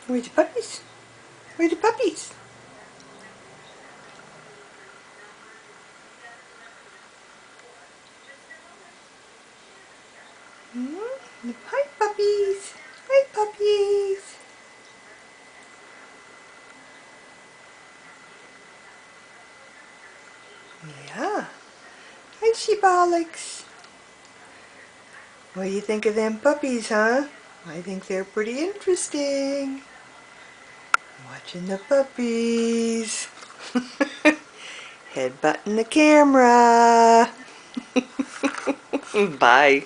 Where's the puppies? Where's the puppies? Hi puppies! Hi puppies! Yeah. Hi sheepaholics. What do you think of them puppies, huh? I think they're pretty interesting. Watching the puppies. Headbutting the camera. Bye.